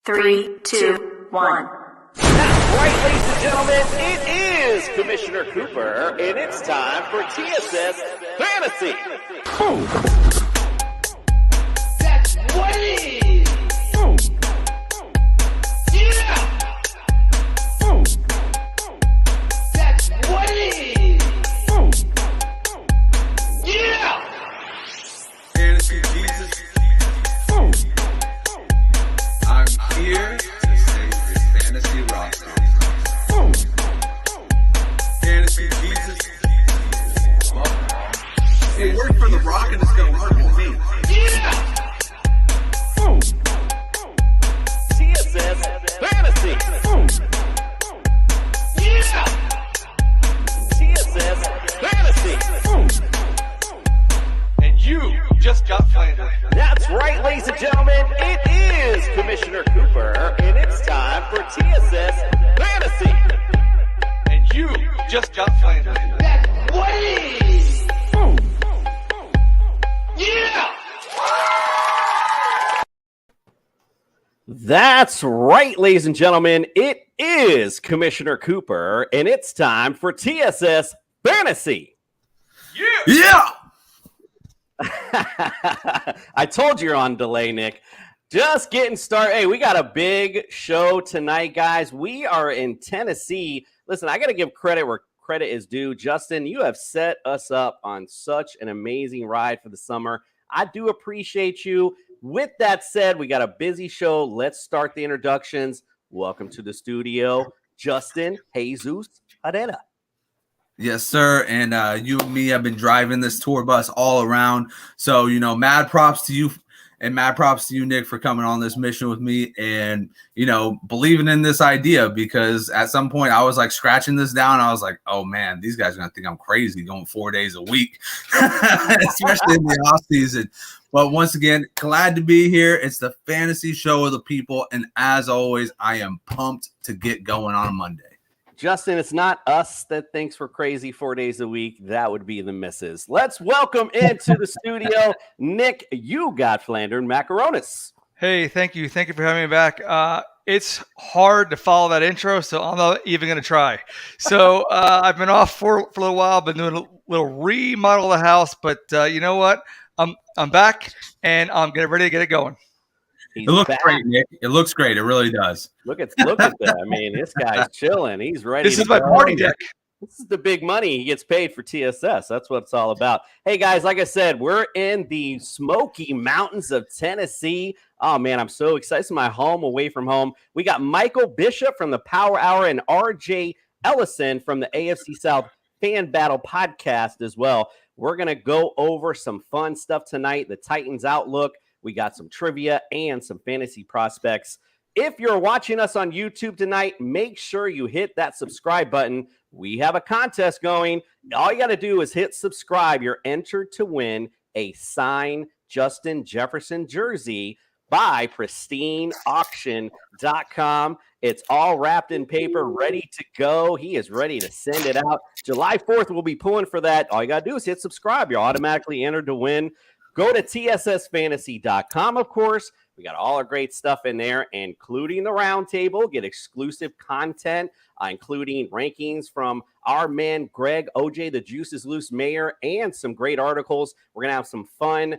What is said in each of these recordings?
3, 2, 1. That's right, ladies and gentlemen, it is Commissioner Cooper, and it's time for TSS Fantasy. Boom. That's what it is. Boom. Yeah. Boom. That's what it is. Boom. Yeah. Fantasy Jesus. Boom. I'm here to save your fantasy roster. Boom. Fantasy Jesus. It worked for The Rock and it's going to work for me. Yeah. Boom. TSS Fantasy. Boom. Yeah. TSS Fantasy. Boom. And you just got flandered. That's right, ladies and gentlemen, it is Commissioner Cooper, and it's time for TSS Fantasy. And you just got flandered. That's what it is. Boom. Yeah. That's right, ladies and gentlemen, it is Commissioner Cooper, and it's time for TSS Fantasy. Yeah. I told you you're on delay, Nick. Just getting started. Hey, we got a big show tonight, guys. We are in Tennessee. Listen, I got to give credit where credit is due. Justin, you have set us up on such an amazing ride for the summer. I do appreciate you. With that said, we got a busy show. Let's start the introductions. Welcome to the studio, Justin Jesus Herrera. Yes, sir. And you and me have been driving this tour bus all around. So, mad props to you and mad props to you, Nick, for coming on this mission with me and, believing in this idea, because at some point I was like scratching this down. I was like, oh man, these guys are going to think I'm crazy going 4 days a week, especially in the off season. But once again, glad to be here. It's the fantasy show of the people. And as always, I am pumped to get going on Monday. Justin, it's not us that thinks we're crazy 4 days a week. That would be the missus. Let's welcome into the studio, Nick, you got flandered macaronis. Hey, thank you. Thank you for having me back. It's hard to follow that intro, so I'm not even going to try. So I've been off for a little while, been doing a little remodel of the house, but you know what? I'm back, and I'm getting ready to get it going. He's it looks back. great, Nick. It looks great. It really does. Look at that. I mean, this guy's chilling. He's ready. This is my party deck. This is the big money he gets paid for TSS. That's what it's all about. Hey, guys, like I said, we're in the Smoky Mountains of Tennessee. Oh, man, I'm so excited. This is my home away from home. We got Michael Bishop from the Power Hour and RJ Ellison from the AFC South Fan Battle podcast as well. We're going to go over some fun stuff tonight, the Titans outlook. We got some trivia and some fantasy prospects. If you're watching us on YouTube tonight, make sure you hit that subscribe button. We have a contest going. All you got to do is hit subscribe. You're entered to win a signed Justin Jefferson jersey by pristineauction.com. It's all wrapped in paper, ready to go. He is ready to send it out. July 4th, we'll be pulling for that. All you got to do is hit subscribe. You're automatically entered to win. Go to tssfantasy.com, of course. We got all our great stuff in there, including the roundtable. Get exclusive content, including rankings from our man, Greg, OJ, the Juice is Loose Mayor, and some great articles. We're going to have some fun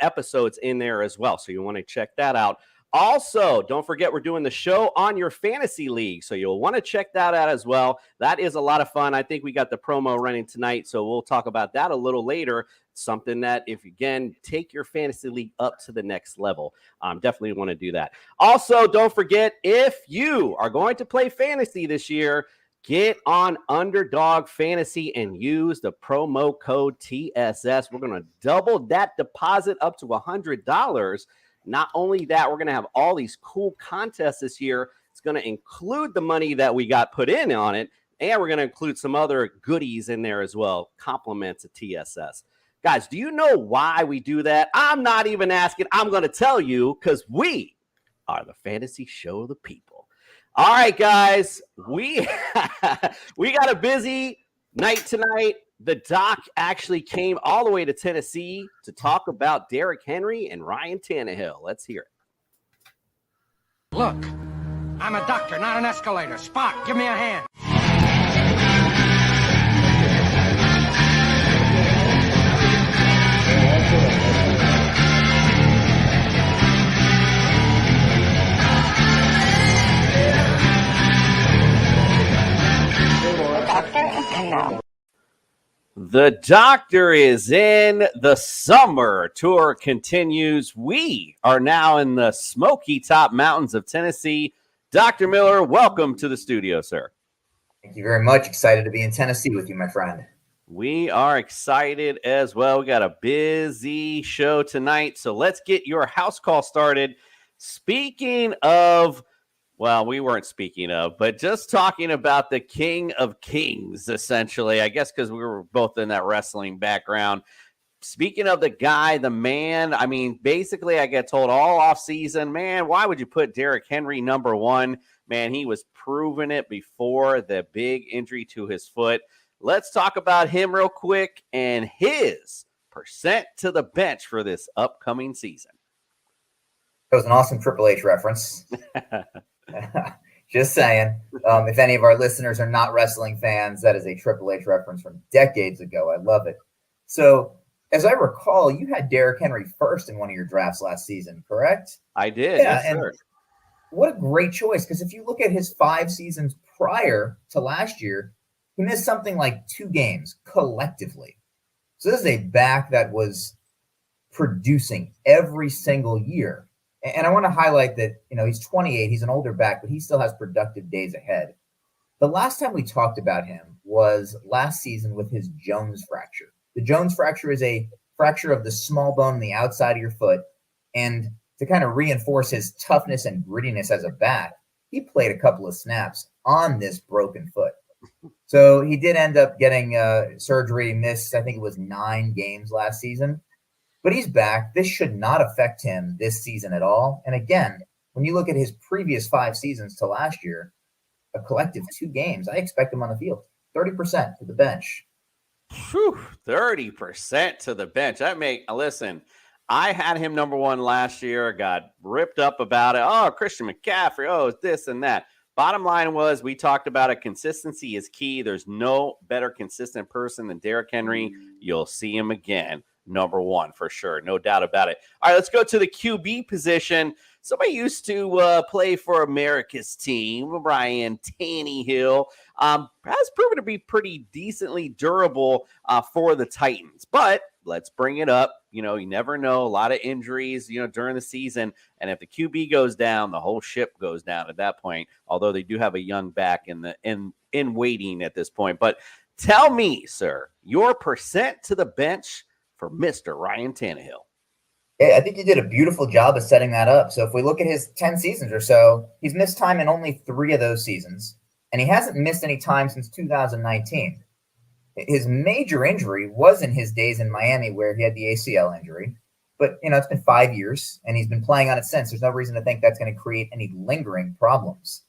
episodes in there as well, so you want to check that out. Also, don't forget we're doing the show on your fantasy league, so you'll want to check that out as well. That is a lot of fun. I think we got the promo running tonight, so we'll talk about that a little later. Something that, if again, take your fantasy league up to the next level. Definitely want to do that. Also, don't forget, if you are going to play fantasy this year, get on Underdog Fantasy and use the promo code TSS. We're going to double that deposit up to $100. Not only that, we're going to have all these cool contests this year. It's going to include the money that we got put in on it, and we're going to include some other goodies in there as well, compliments of TSS. Guys, do you know why we do that? I'm not even asking. I'm going to tell you, because we are the fantasy show of the people. All right, guys, we got a busy night tonight. The doc actually came all the way to Tennessee to talk about Derrick Henry and Ryan Tannehill. Let's hear it. Look, I'm a doctor, not an escalator. Spock, give me a hand. The doctor is in. The summer tour continues. We are now in the Smoky Top Mountains of Tennessee. Dr. Miller, welcome to the studio, sir. Thank you very much. Excited to be in Tennessee with you, my friend. We are excited as well. We got a busy show tonight, so let's get your house call started. Speaking of, well, we weren't speaking of, but just talking about the King of Kings, essentially, I guess because we were both in that wrestling background. Speaking of the guy, the man, I mean, basically I get told all off season, man, why would you put Derrick Henry number one? Man, he was proving it before the big injury to his foot. Let's talk about him real quick and his percent to the bench for this upcoming season. That was an awesome Triple H reference. Just saying. If any of our listeners are not wrestling fans, that is a Triple H reference from decades ago. I love it. So, as I recall, you had Derrick Henry first in one of your drafts last season, correct? I did. Yeah, yes, sir. What a great choice, because if you look at his 5 seasons prior to last year, he missed something like 2 games collectively. So this is a back that was producing every single year. And I want to highlight that, he's 28, he's an older back, but he still has productive days ahead. The last time we talked about him was last season with his Jones fracture. The Jones fracture is a fracture of the small bone on the outside of your foot. And to kind of reinforce his toughness and grittiness as a back, he played a couple of snaps on this broken foot. So he did end up getting surgery, missed, I think it was 9 games last season. But he's back. This should not affect him this season at all. And again, when you look at his previous 5 seasons to last year, a collective 2 games, I expect him on the field. 30% to the bench. Whew, 30% to the bench. Listen, I had him number 1 last year, got ripped up about it. Oh, Christian McCaffrey. Oh, this and that. Bottom line was, we talked about it. Consistency is key. There's no better consistent person than Derrick Henry. You'll see him again. Number 1 for sure. No doubt about it. All right, let's go to the QB position. Somebody used to play for America's team, Ryan Tannehill, has proven to be pretty decently durable for the Titans. But let's bring it up. You never know. A lot of injuries, during the season. And if the QB goes down, the whole ship goes down at that point. Although they do have a young back in waiting at this point. But tell me, sir, your percent to the bench for Mr. Ryan Tannehill. I think you did a beautiful job of setting that up. So if we look at his 10 seasons or so, he's missed time in only 3 of those seasons. And he hasn't missed any time since 2019. His major injury was in his days in Miami where he had the ACL injury. But, it's been 5 years, and he's been playing on it since. There's no reason to think that's going to create any lingering problems.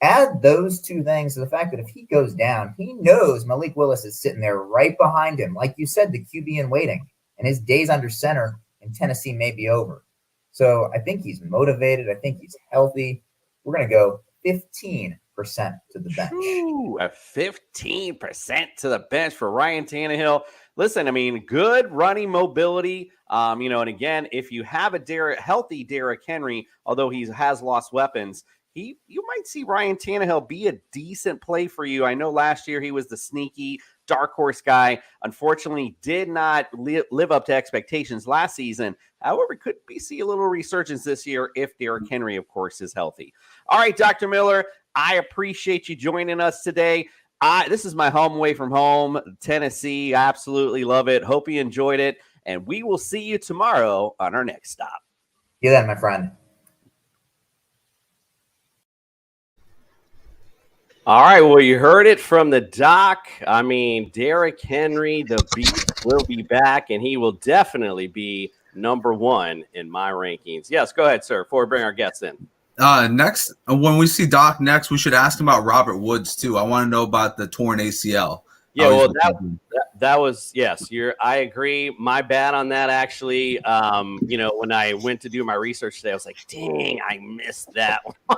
Add those 2 things to the fact that if he goes down, he knows Malik Willis is sitting there right behind him. Like you said, the QB in waiting. And his days under center in Tennessee may be over. So I think he's motivated. I think he's healthy. We're going to go 15% to the bench. Ooh, a 15% to the bench for Ryan Tannehill. Listen, I mean, good running mobility. And again, if you have a healthy Derrick Henry, although he has lost weapons, you might see Ryan Tannehill be a decent play for you. I know last year he was the sneaky dark horse guy. Unfortunately, did not live up to expectations last season. However, could see a little resurgence this year if Derrick Henry, of course, is healthy. All right, Dr. Miller, I appreciate you joining us today. This is my home away from home, Tennessee. I absolutely love it. Hope you enjoyed it. And we will see you tomorrow on our next stop. See you then, my friend. All right, well, you heard it from the doc. I mean, Derrick Henry, the beast, will be back, and he will definitely be number 1 in my rankings. Yes, go ahead, sir, before we bring our guests in. Next, when we see Doc next, we should ask him about Robert Woods, too. I want to know about the torn ACL. Yeah, well, that was yes. I agree. My bad on that. Actually, when I went to do my research today, I was like, "Dang, I missed that one."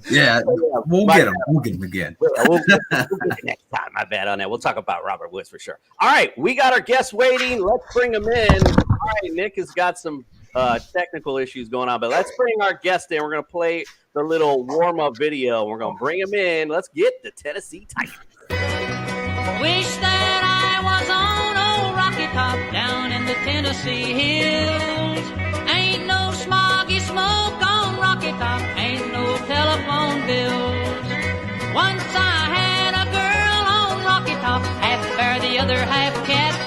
Yeah, we'll get him. We'll get him again. We'll get it next time. My bad on that. We'll talk about Robert Woods for sure. All right, we got our guests waiting. Let's bring them in. All right, Nick has got some technical issues going on, but let's bring our guest in. We're going to play the little warm-up video. We're going to bring him in. Let's get the Tennessee Titans. Wish that I was on old Rocky Top down in the Tennessee hills. Ain't no smoggy smoke on Rocky Top, ain't no telephone bills. Once I had a girl on Rocky Top, half bear, the other half cat.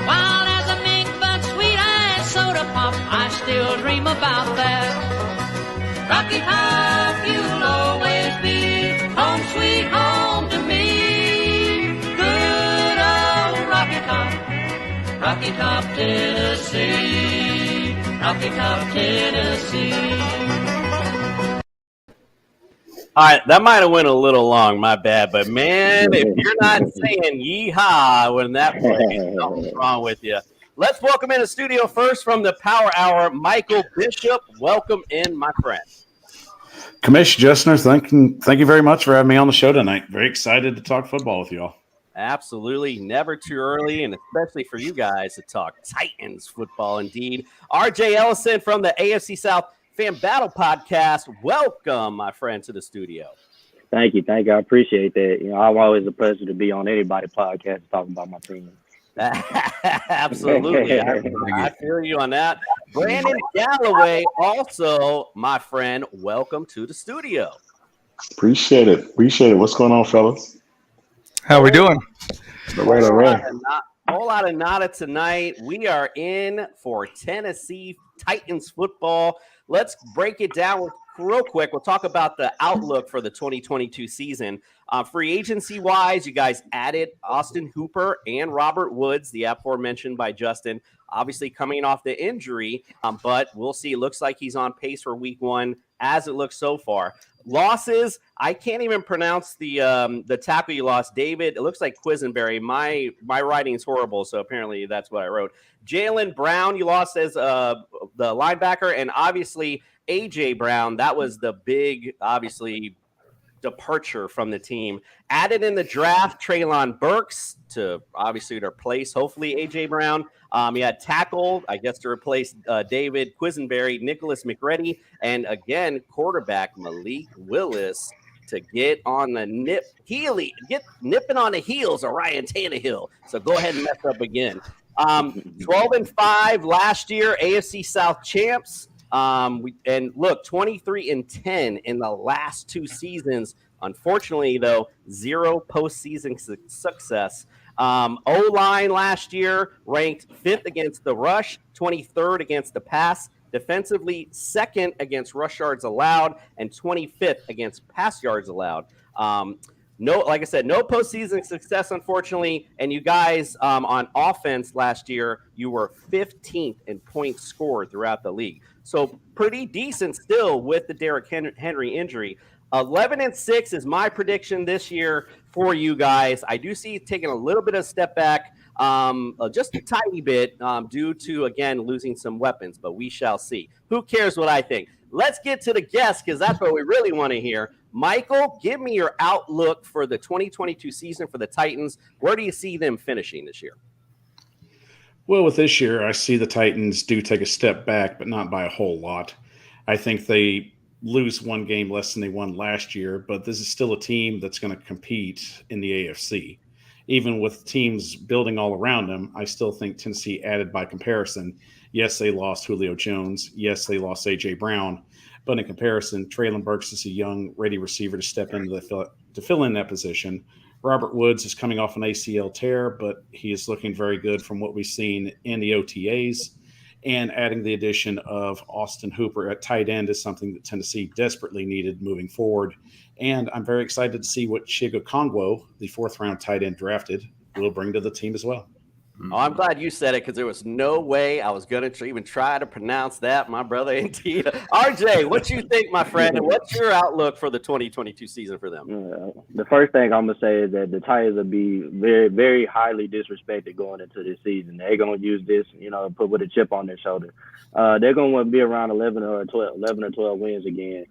Wild as a mink, but sweet as soda pop, I still dream about that. Rocky Top, you'll always be home sweet home to me. Rocky Top, Tennessee. Rocky Top, Tennessee. All right, that might have went a little long, my bad. But, man, if you're not saying yeehaw when that plays, something's wrong with you. Let's welcome in the studio first from the Power Hour, Michael Bishop. Welcome in, my friend. Commissioner Justner, thank you very much for having me on the show tonight. Very excited to talk football with you all. Absolutely. Never too early, and especially for you guys to talk Titans football indeed. RJ Ellison from the AFC South Fan Battle Podcast. Welcome, my friend, to the studio. Thank you. I appreciate that. I'm always a pleasure to be on anybody's podcast talking about my team. Absolutely. I feel you on that. Brandon Galloway, also, my friend, welcome to the studio. Appreciate it. What's going on, fellas? How we doing? All right. Whole lot of nada tonight. We are in for Tennessee Titans football. Let's break it down real quick. We'll talk about the outlook for the 2022 season. Free agency-wise, you guys added Austin Hooper and Robert Woods, the aforementioned by Justin, obviously coming off the injury, but we'll see. It looks like he's on pace for week 1 as it looks so far. Losses, I can't even pronounce the tackle you lost, David. It looks like Quisenberry. My writing is horrible, so apparently that's what I wrote. Jalen Brown, you lost as the linebacker, and obviously A.J. Brown. That was the big, obviously, departure from the team. Added in the draft, Treylon Burks to obviously to replace, hopefully, A.J. Brown. He had tackle, I guess, to replace David Quisenberry, Nicholas McReady, and again, quarterback Malik Willis to get on the nipping on the heels of Ryan Tannehill. So go ahead and mess up again. 12-5 last year, AFC South champs. And look, 23-10 in the last 2 seasons. Unfortunately, though, 0 postseason success. O-line last year ranked 5th against the rush, 23rd against the pass, defensively 2nd against rush yards allowed, and 25th against pass yards allowed. Like I said, no postseason success, unfortunately. And you guys on offense last year, you were 15th in points scored throughout the league. So pretty decent still with the Derrick Henry injury. 11-6 is my prediction this year for you guys. I do see it taking a little bit of a step back, just a tiny bit due to, again, losing some weapons, but we shall see. Who cares what I think? Let's get to the guests because that's what we really want to hear. Michael, give me your outlook for the 2022 season for the Titans. Where do you see them finishing this year? Well, with this year, I see the Titans do take a step back, but not by a whole lot. I think they lose 1 game less than they won last year, but this is still a team that's going to compete in the AFC. Even with teams building all around them, I still think Tennessee added by comparison. Yes, they lost Julio Jones. Yes, they lost A.J. Brown. But in comparison, Treylon Burks is a young, ready receiver to step into to fill in that position. Robert Woods is coming off an ACL tear, but he is looking very good from what we've seen in the OTAs. And adding the addition of Austin Hooper at tight end is something that Tennessee desperately needed moving forward. And I'm very excited to see what Chigo Kongwo, the 4th-round tight end drafted, will bring to the team as well. Oh, I'm glad you said it because there was no way I was going to even try to pronounce that, my brother. Indeed. RJ, what you think, my friend, and what's your outlook for the 2022 season for them? The first thing I'm gonna say is that the Titans will be very, very highly disrespected going into this season. They're gonna use this, put with a chip on their shoulder. They're gonna be around 11 or 12 wins again.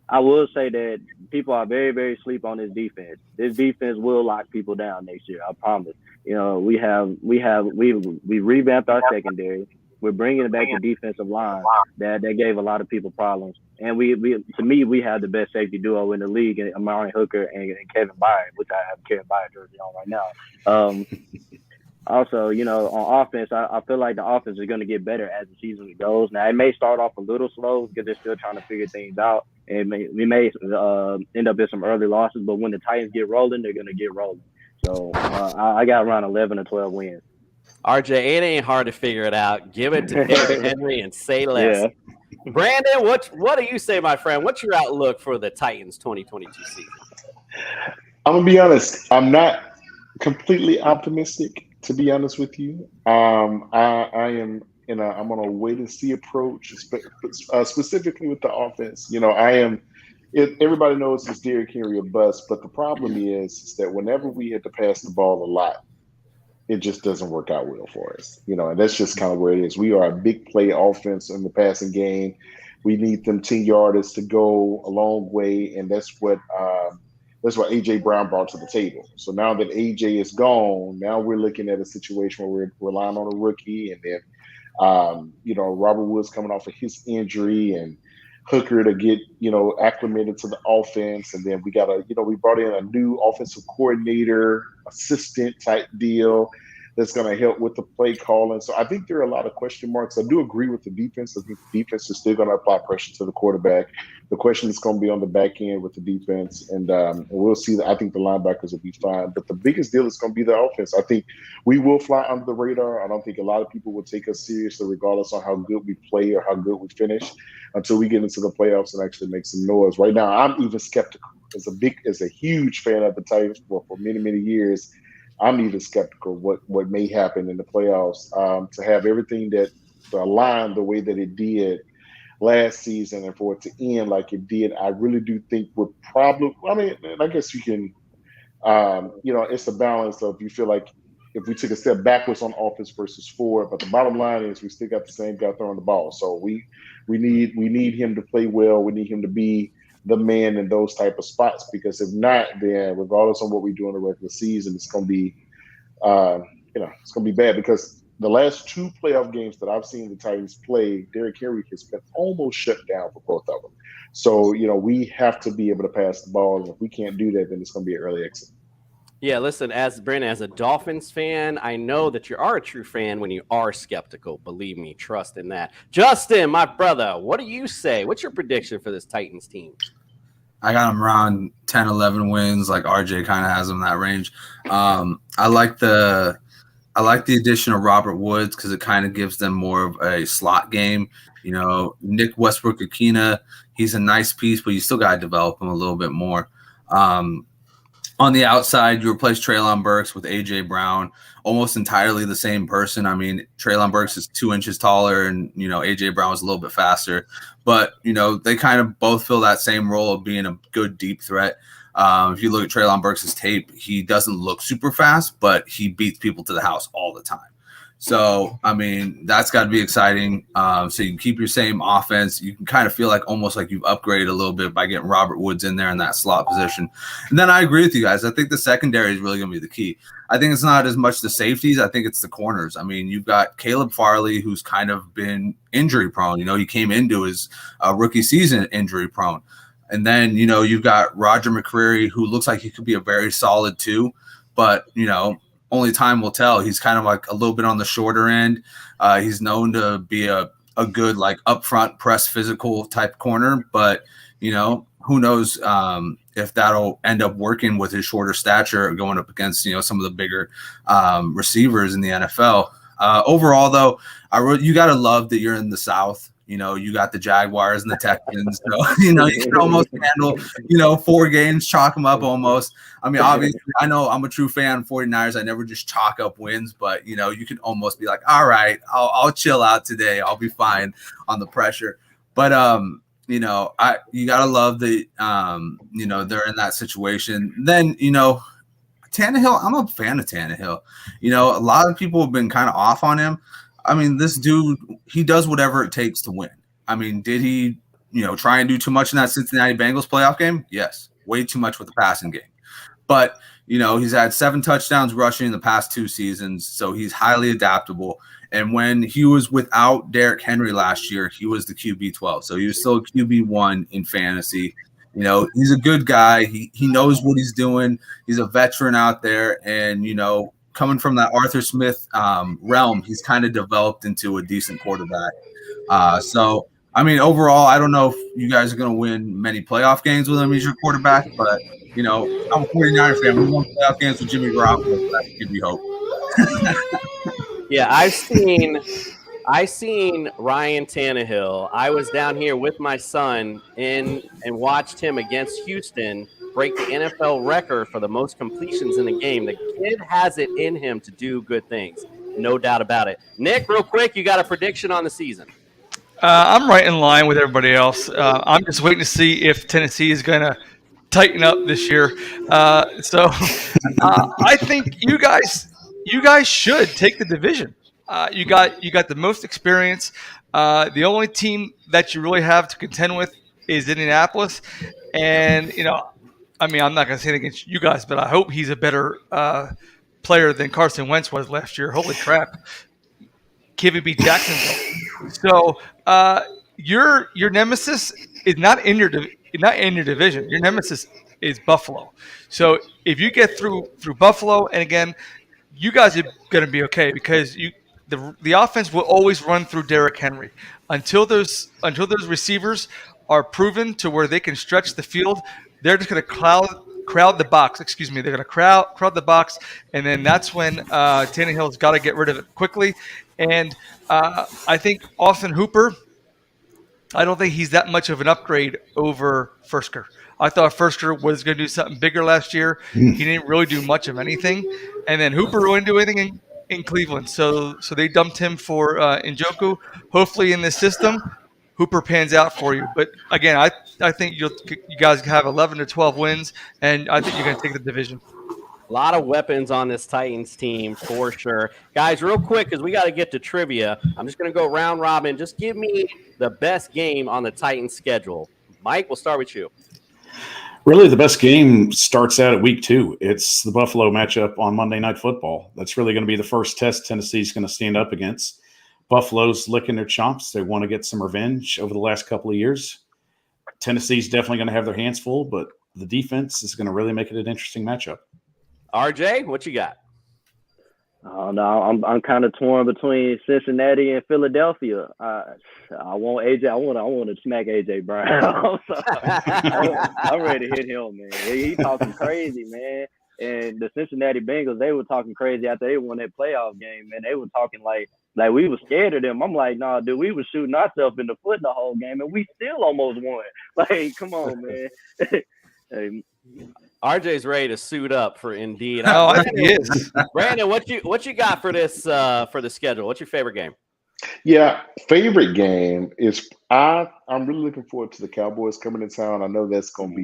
I will say that people are very, very sleep on this defense. This defense will lock people down next year. I promise. We revamped our secondary. We're bringing back the defensive line that gave a lot of people problems. And we have the best safety duo in the league, in Amari Hooker and Kevin Byard, which I have a Kevin Byard jersey on right now. Also, on offense, I feel like the offense is going to get better as the season goes. Now, it may start off a little slow because they're still trying to figure things out. And we may end up in some early losses, but when the Titans get rolling, they're going to get rolling. So I got around 11 or 12 wins. RJ, it ain't hard to figure it out. Give it to David Henry and say less. Yeah. Brandon, what do you say, my friend? What's your outlook for the Titans 2022 season? I'm going to be honest. I'm not completely optimistic, to be honest with you. I'm on a wait and see approach, specifically with the offense. Everybody knows it's Derrick Henry a bust, but the problem is that whenever we had to pass the ball a lot, it just doesn't work out well for us. And that's just kind of where it is. We are a big play offense in the passing game. We need them 10-yarders to go a long way, and that's what A.J. Brown brought to the table. So now that A.J. is gone, now we're looking at a situation where we're relying on a rookie, and then Robert Woods coming off of his injury and Hooker to get, acclimated to the offense. And then we brought in a new offensive coordinator, assistant type deal that's going to help with the play calling. So I think there are a lot of question marks. I do agree with the defense. I think the defense is still going to apply pressure to the quarterback. The question is going to be on the back end with the defense. And we'll see that. I think the linebackers will be fine. But the biggest deal is going to be the offense. I think we will fly under the radar. I don't think a lot of people will take us seriously regardless of how good we play or how good we finish until we get into the playoffs and actually make some noise. Right now, I'm even skeptical. As a huge fan of the Titans for many, many years, I'm even skeptical what may happen in the playoffs. To have everything that aligned the way that it did last season and for it to end like it did, I really do think would probably. I mean, I guess you can. It's a balance of you feel like if we took a step backwards on offense versus forward, but the bottom line is we still got the same guy throwing the ball. So we need him to play well. We need him to be the man in those type of spots, because if not, then regardless of what we do in the regular season, it's going to be, it's going to be bad, because the last two playoff games that I've seen the Titans play, Derrick Henry has been almost shut down for both of them. So, we have to be able to pass the ball. And if we can't do that, then it's going to be an early exit. Yeah, listen, as a Dolphins fan, I know that you are a true fan when you are skeptical. Believe me, trust in that. Justin, my brother, what do you say? What's your prediction for this Titans team? I got them around 10, 11 wins, like RJ kind of has them in that range. I like the addition of Robert Woods because it kind of gives them more of a slot game. Nick Westbrook-Akina, he's a nice piece, but you still got to develop him a little bit more. On the outside, you replace Treylon Burks with A.J. Brown, almost entirely the same person. I mean, Treylon Burks is 2 inches taller and, A.J. Brown is a little bit faster. But, they kind of both fill that same role of being a good deep threat. If you look at Treylon Burks' tape, he doesn't look super fast, but he beats people to the house all the time. So, I mean, that's got to be exciting. So you can keep your same offense. You can kind of feel like almost like you've upgraded a little bit by getting Robert Woods in there in that slot position. And then I agree with you guys. I think the secondary is really going to be the key. I think it's not as much the safeties. I think it's the corners. I mean, you've got Caleb Farley, who's kind of been injury prone. He came into his rookie season injury prone. And then, you've got Roger McCreary, who looks like he could be a very solid 2, but, only time will tell. He's kind of like a little bit on the shorter end. He's known to be a good, like, upfront press physical type corner, but, who knows if that'll end up working with his shorter stature going up against, some of the bigger receivers in the NFL. Overall, though, you got to love that you're in the South. You got the Jaguars and the Texans. So, you can almost handle, 4 games, chalk them up almost. I mean, obviously, I know I'm a true fan of 49ers. I never just chalk up wins, but, you can almost be like, all right, I'll chill out today. I'll be fine on the pressure. But, you got to love the, they're in that situation. Then, Tannehill, I'm a fan of Tannehill. A lot of people have been kind of off on him. I mean, this dude, he does whatever it takes to win. I mean, did he, try and do too much in that Cincinnati Bengals playoff game? Yes, way too much with the passing game. But, he's had 7 touchdowns rushing in the past 2 seasons, so he's highly adaptable. And when he was without Derrick Henry last year, he was the QB12. So he was still a QB1 in fantasy. He's a good guy. He knows what he's doing. He's a veteran out there. And, coming from that Arthur Smith realm, he's kind of developed into a decent quarterback. So, I mean, overall, I don't know if you guys are going to win many playoff games with him as your quarterback. But, I'm a 49er fan. We won playoff games with Jimmy Garoppolo. So that should give you hope. Yeah, I've seen Ryan Tannehill. I was down here with my son and watched him against Houston break the NFL record for the most completions in the game. The kid has it in him to do good things, no doubt about it. Nick, real quick, you got a prediction on the season? I'm right in line with everybody else. I'm just waiting to see if Tennessee is going to tighten up this year. So I think you guys should take the division. You got the most experience. The only team that you really have to contend with is Indianapolis, and I mean, I'm not going to say it against you guys, but I hope he's a better player than Carson Wentz was last year. Holy crap, Kivy beat Jacksonville. So your nemesis is not in your division. Your nemesis is Buffalo. So if you get through Buffalo, and again, you guys are going to be okay because the offense will always run through Derrick Henry until those receivers are proven to where they can stretch the field. They're just going to crowd the box. Excuse me. They're going to crowd the box, and then that's when Tannehill's got to get rid of it quickly. And I think Austin Hooper, I don't think he's that much of an upgrade over Fursker. I thought Fursker was going to do something bigger last year. He didn't really do much of anything. And then Hooper wouldn't do anything in Cleveland. So they dumped him for Njoku. Hopefully in this system, Hooper pans out for you. But again, I think you guys have 11 to 12 wins, and I think you're going to take the division. A lot of weapons on this Titans team for sure. Guys, real quick, because we got to get to trivia, I'm just going to go round robin. Just give me the best game on the Titans schedule. Mike, we'll start with you. Really, the best game starts out at week 2. It's the Buffalo matchup on Monday Night Football. That's really going to be the first test Tennessee's going to stand up against. Buffalo's licking their chops. They want to get some revenge over the last couple of years. Tennessee's definitely going to have their hands full, but the defense is going to really make it an interesting matchup. RJ, what you got? No, I'm kind of torn between Cincinnati and Philadelphia. I want AJ. I want to smack AJ Brown. I'm ready to hit him, man. He talking crazy, man. And the Cincinnati Bengals, they were talking crazy after they won that playoff game, man. They were talking like we were scared of them. I'm like, nah, dude, we were shooting ourselves in the foot the whole game, and we still almost won. Like, come on, man. Hey, RJ's ready to suit up for Indeed. Oh, I think he is. Brandon, what you got for this for the schedule? What's your favorite game? Yeah, favorite game is I'm really looking forward to the Cowboys coming to town. I know that's going to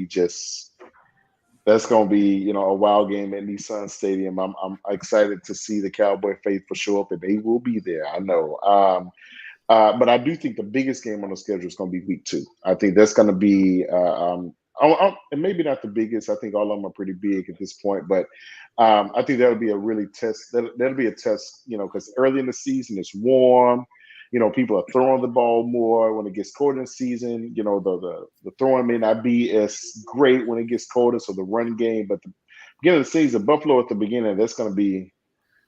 be a wild game at Nissan Stadium. I'm excited to see the Cowboy faithful show up, and they will be there. I know. But I do think the biggest game on the schedule is going to be week 2. I think that's going to be and maybe not the biggest. I think all of them are pretty big at this point, but I think that'll be a really test. That'll be a test, because early in the season it's warm. People are throwing the ball more. When it gets colder in the season, the throwing may not be as great when it gets colder. So the run game, but the beginning of the season, Buffalo at the beginning, that's going to be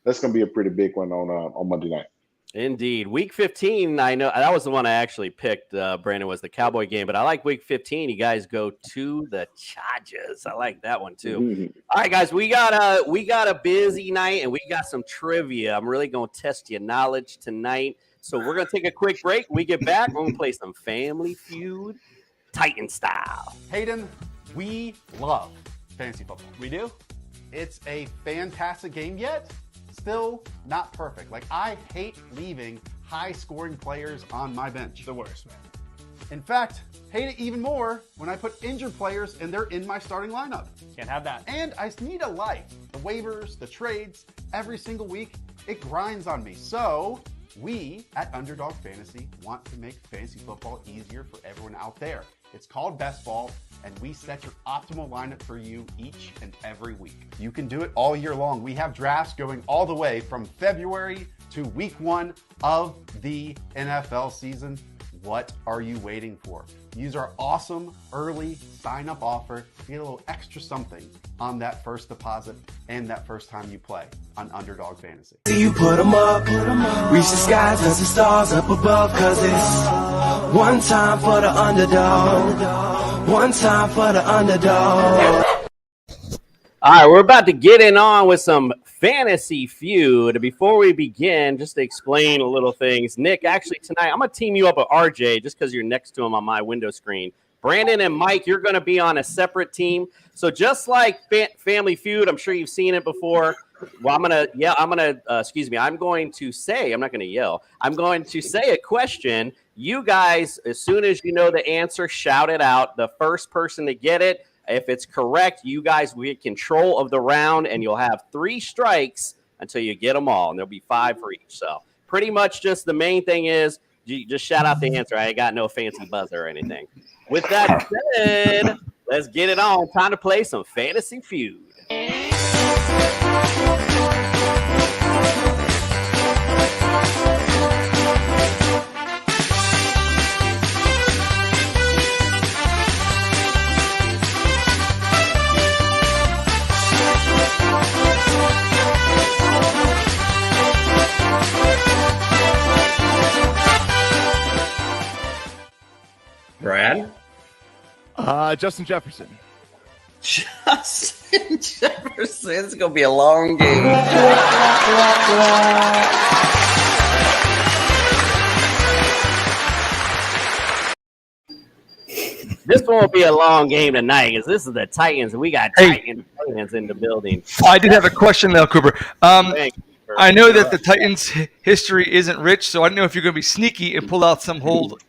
a pretty big one on Monday night. Indeed. Week 15, I know that was the one I actually picked, Brandon, was the Cowboy game. But I like week 15. You guys go to the Chargers. I like that one, too. Mm-hmm. All right, guys, we got a busy night, and we got some trivia. I'm really going to test your knowledge tonight. So we're going to take a quick break. When we get back, we're going to play some Family Feud Titan style. Hayden, we love fantasy football. We do? It's a fantastic game, yet still not perfect. Like, I hate leaving high-scoring players on my bench. The worst, man. In fact, hate it even more when I put injured players and they're in my starting lineup. Can't have that. And I need a life. The waivers, the trades, every single week, it grinds on me. So we at Underdog Fantasy want to make fantasy football easier for everyone out there. It's called Best Ball, and we set your optimal lineup for you each and every week. You can do it all year long. We have drafts going all the way from February to week 1 of the NFL season. What are you waiting for? Use our awesome early sign-up offer to get a little extra something on that first deposit and that first time you play on Underdog Fantasy. You put them up, reach the skies, touch the stars up above, cause it's one time for the underdog, one time for the underdog. All right, we're about to get on with some Fantasy Feud. Before we begin, just to explain a little things, Nick, actually tonight, I'm going to team you up with RJ just because you're next to him on my window screen. Brandon and Mike, you're going to be on a separate team. So just like Family Feud, I'm sure you've seen it before. Well, I'm going to say a question. You guys, as soon as you know the answer, shout it out. The first person to get it, if it's correct, you guys will get control of the round, and you'll have 3 strikes until you get them all, and there'll be 5 for each. So pretty much just the main thing is you just shout out the answer. I ain't got no fancy buzzer or anything. With that said, let's get it on. Time to play some Fantasy Feud. Brad? Justin Jefferson. Justin Jefferson. It's going to be a long game. This won't be a long game tonight because this is the Titans, and we got Titans fans in the building. I did have a question, though, Cooper. I know that the Titans' history isn't rich, so I don't know if you're going to be sneaky and pull out some old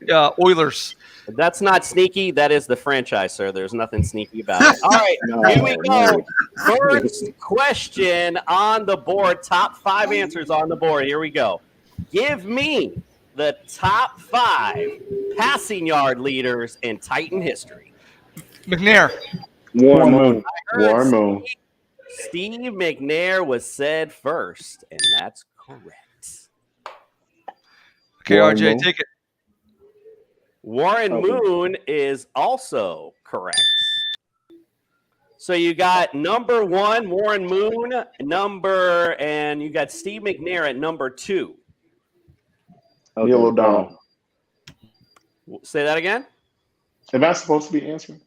Oilers. That's not sneaky. That is the franchise, sir. There's nothing sneaky about it. All right, here we go. First question on the board. Top 5 answers on the board. Here we go. Give me the top 5 passing yard leaders in Titan history. McNair. Warren Moon. Steve McNair was said first, and that's correct. Okay, RJ, take it. Warren Moon is also correct. So you got number 1, Warren Moon, and you got Steve McNair at number 2. Neil O'Donnell. Say that again? Am I supposed to be answering?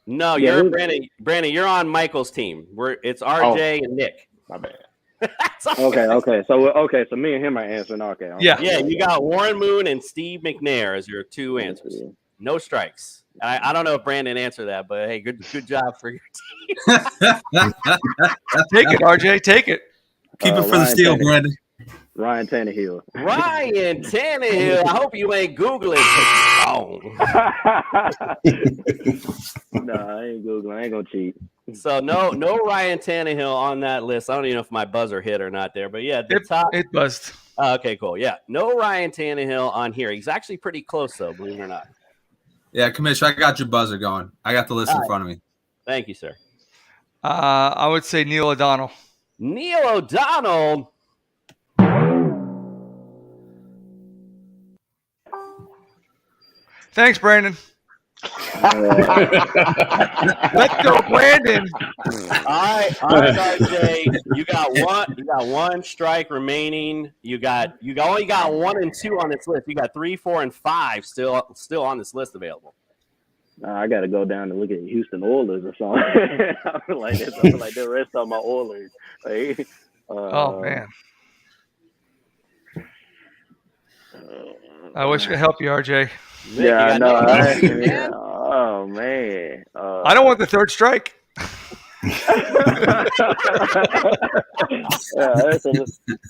No, you're Brandon. Brandon, you're on Michael's team. It's RJ and Nick. My bad. Okay. So me and him are answering. Okay. Yeah, you got Warren Moon and Steve McNair as your 2 answers. No strikes. I don't know if Brandon answered that, but hey, good job for your team. Take it, RJ. Take it. Keep it for the steal, Brandon. Ryan Tannehill. I hope you ain't Googling. No, I ain't Googling. I ain't gonna cheat. So no Ryan Tannehill on that list. I don't even know if my buzzer hit or not there, but yeah, it buzzed. Okay, cool. Yeah, no Ryan Tannehill on here. He's actually pretty close though, believe it or not. Yeah, Commissioner, I got your buzzer going. I got the list in front of me. Thank you, sir. I would say Neil O'Donnell. Neil O'Donnell. Thanks, Brandon. Let's go, Brandon. All right, RJ. You got one strike remaining. You only got 1 and 2 on this list. You got 3, 4, and 5 still on this list available. I got to go down and look at Houston Oilers or something. I feel like the rest of my Oilers. Oh man. I wish I could help you, RJ. Yeah, I know. Oh man. I don't want the third strike.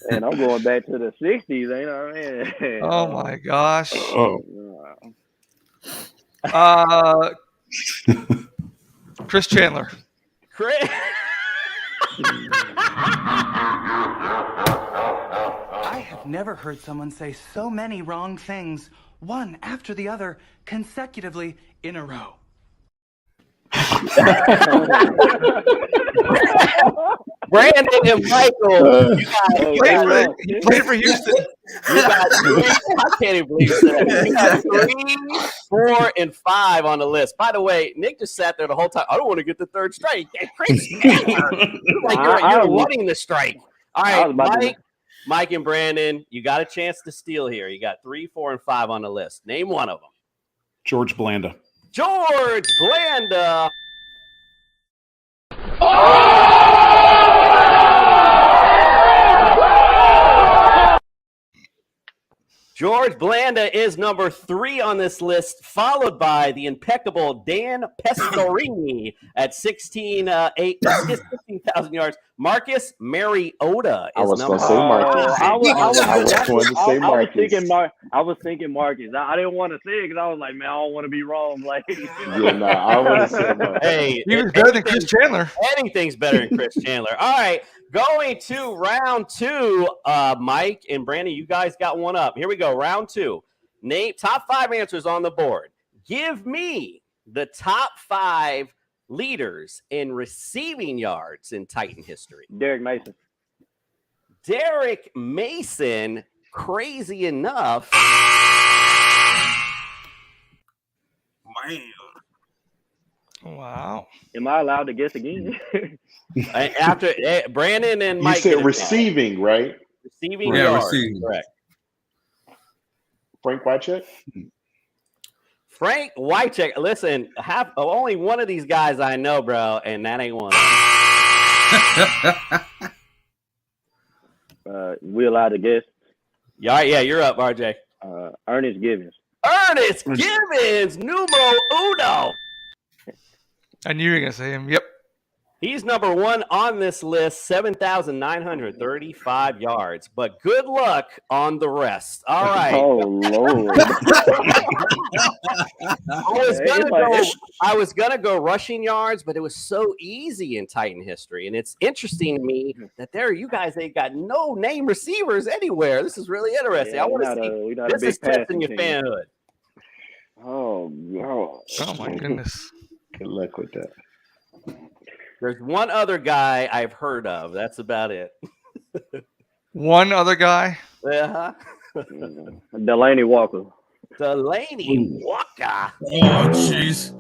And I'm going back to the '60s, ain't I, man? Oh my gosh. Chris Chandler. Chris. I have never heard someone say so many wrong things, one after the other, consecutively in a row. Brandon and Michael, you played for Houston. You got three. I can't even believe that. You got 3, 4, and 5 on the list. By the way, Nick just sat there the whole time. I don't want to get the third strike. Crazy. Like you're running the strike. All right, Mike and Brandon, you got a chance to steal here. You got 3, 4, and 5 on the list. Name one of them. George Blanda. George Blanda. George Blanda is number 3 on this list, followed by the impeccable Dan Pastorini at 16,000 yards. Marcus Mariota is number 4. I was thinking Marcus. I didn't want to say it because I was like, man, I don't want to be wrong. Like, I want to say Marcus. Hey, he was better than Chris Chandler. Anything's better than Chris Chandler. All right, going to round 2. Mike and Brandon, you guys got one up. Here we go. Round 2. Name top 5 answers on the board. Give me the top 5 leaders in receiving yards in Titan history. Derek Mason. Derek Mason, crazy enough. Man. Wow. Am I allowed to guess again? After Brandon and Mike. You said receiving, right? Receiving yards. Receiving. Correct. Frank Wycheck? Frank Wycheck. Listen, only one of these guys I know, bro, and that ain't one of them. We allowed to guess? Yeah, you're up, RJ. Ernest Givens. Ernest Givens, numero uno. I knew you were going to say him. Yep. He's number 1 on this list, 7,935 yards. But good luck on the rest. All right. Oh, Lord. I was gonna go rushing yards, but it was so easy in Titan history. And it's interesting to me that you guys ain't got no name receivers anywhere. This is really interesting. I want to see this is testing your fanhood. Oh, God. Oh, my goodness. Good luck with that. There's one other guy I've heard of. That's about it. One other guy? Uh-huh. Delaney Walker. Delaney Walker. Oh, jeez.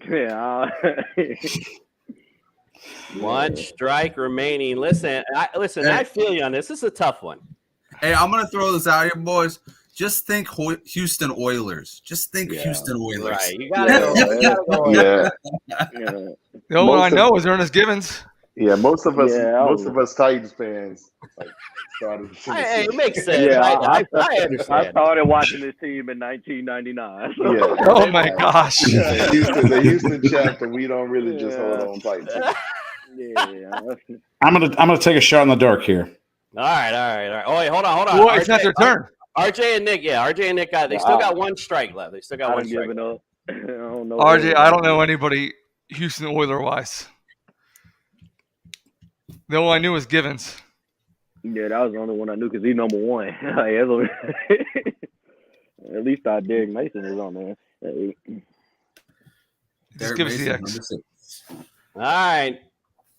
Yeah. One strike remaining. Listen, I feel you on this. This is a tough one. Hey, I'm going to throw this out here, boys. Just think Houston Oilers. Just think Houston Oilers. Right. You got to go. Yeah. The only one I know is Ernest Givens. Yeah, most of us Titans fans started. Hey, it makes sense. Yeah, I understand. I started watching this team in 1999. So. Yeah. Oh my gosh. The Houston chapter, we don't really just hold on tight. I'm gonna take a shot in the dark here. All right. Oh, wait, hold on. Well, it's not their turn. RJ and Nick, they still got one strike left. They still got one strike. I don't know. RJ, I don't know anybody Houston Oiler wise. The only I knew was Givens. Yeah, that was the only one I knew because he's number 1. At least Derek Mason is on there. Just give us the X. All right.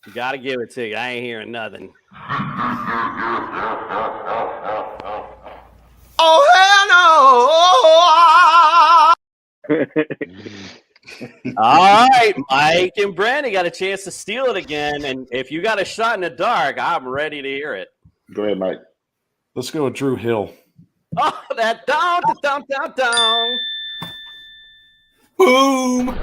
You got to give it to you. I ain't hearing nothing. Oh, hell no! All right, Mike and Brandon got a chance to steal it again. And if you got a shot in the dark, I'm ready to hear it. Go ahead, Mike. Let's go with Drew Hill. Oh, that down. Boom!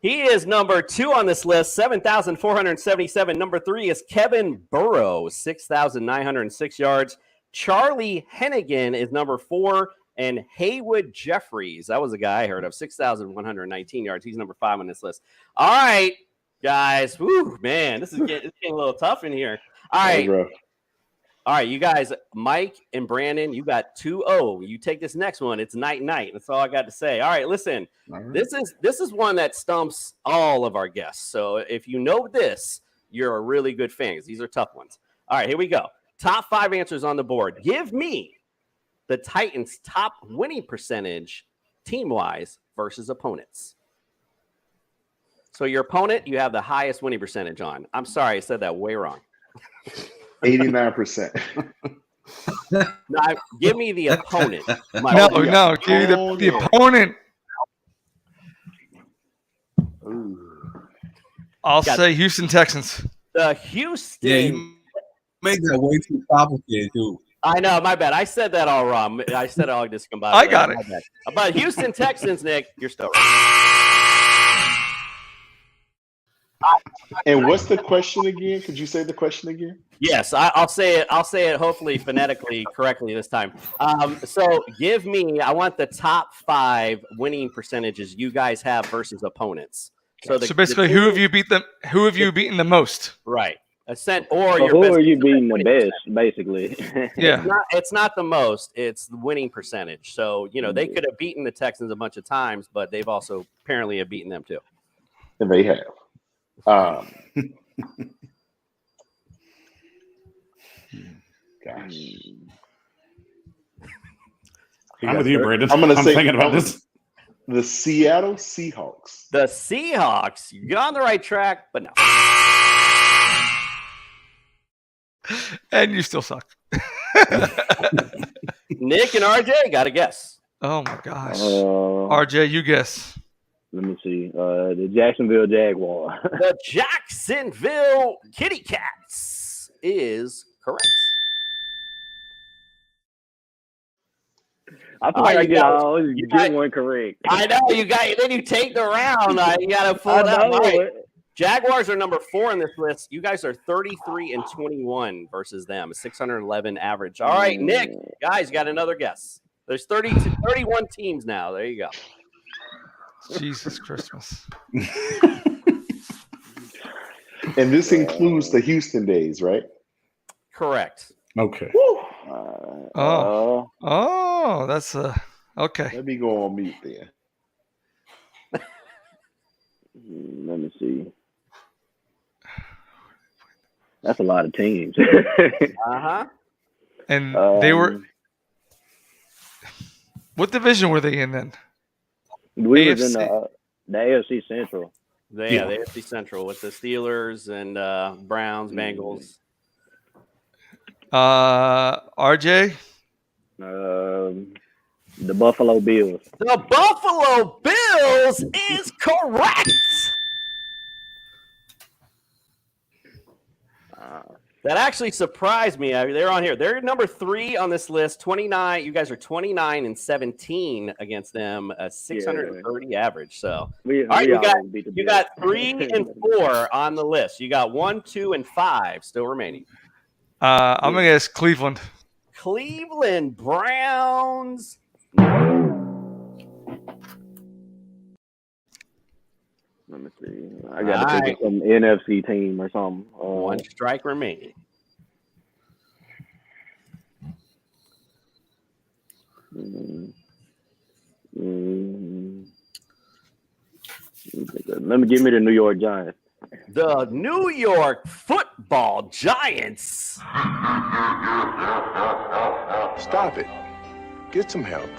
He is number 2 on this list, 7,477. Number 3 is Kevin Burrow, 6,906 yards. Charlie Hennigan is number 4, and Haywood Jeffries, that was a guy I heard of, 6,119 yards. He's number 5 on this list. All right, guys. Woo, man, this is getting a little tough in here. All right. All right, you guys, Mike and Brandon, you got 2-0. You take this next one. It's night. That's all I got to say. All right, listen. All right. This is one that stumps all of our guests. So if you know this, you're a really good fan. These are tough ones. All right, here we go. Top 5 answers on the board. Give me the Titans' top winning percentage team-wise versus opponents. So your opponent, you have the highest winning percentage on. I'm sorry, I said that way wrong. 89%. Now, give me the opponent. Give me the opponent. I'll say Houston Texans. The Houston. Yeah, you made that way too complicated, too. I know, my bad. I said that all wrong. I said it all discombobulated. I got it. But Houston Texans, Nick, you're still right. And what's the question again? Could you say the question again? Yes, I'll say it. I'll say it hopefully phonetically correctly this time. So give me. I want the top 5 winning percentages you guys have versus opponents. So basically, who have you beat them? Who have you beaten the most? Right. Who are you beating the best? Basically. Yeah. It's not the most. It's the winning percentage. So they could have beaten the Texans a bunch of times, but they've also apparently have beaten them too. And they have. Gosh. I'm with you, Brandon. I'm say thinking about this. The Seattle Seahawks. The Seahawks. You're on the right track, but no. And you still suck. Nick and RJ, got a guess. Oh my gosh. RJ, you guess. Let me see. The Jacksonville Jaguars. The Jacksonville Kitty Cats is correct. I feel like I get one correct. I know you got. Then you take the round. You got to pull it out. Right. Jaguars are number 4 on this list. You guys are 33-21 versus them, a 611 average. All right, Nick, guys, got another guess. There's 31 teams now. There you go. Jesus Christmas. And this includes the Houston days, right? Correct. Okay. That's okay. Let me go on mute then. Let me see. That's a lot of teams. And they were. What division were they in then? We was in the AFC Central. The AFC Central with the Steelers and Browns, Bengals. RJ? The Buffalo Bills. The Buffalo Bills is correct. That actually surprised me. They're on here. They're number 3 on this list. 29. You guys are 29-17 against them. A 630 average. So, you got 3 and 4 on the list. You got 1, 2, and 5 still remaining. I'm gonna guess Cleveland. Cleveland Browns. Let me see. I got to think of some NFC team or something. 1 strike remaining. Let me give me the New York Giants. The New York Football Giants. Stop it. Get some help.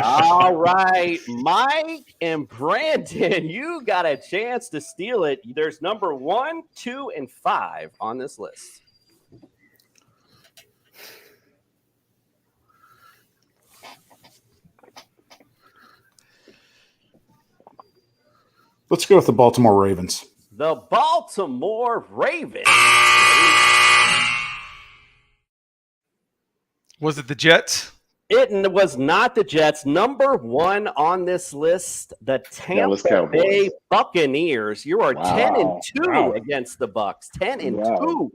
All right, Mike and Brandon, you got a chance to steal it. There's number 1, 2, and 5 on this list. Let's go with the Baltimore Ravens. The Baltimore Ravens. Was it the Jets? It was not the Jets. Number 1 on this list, the Tampa Bay Buccaneers. You are 10-2 against the Bucs. 10-2.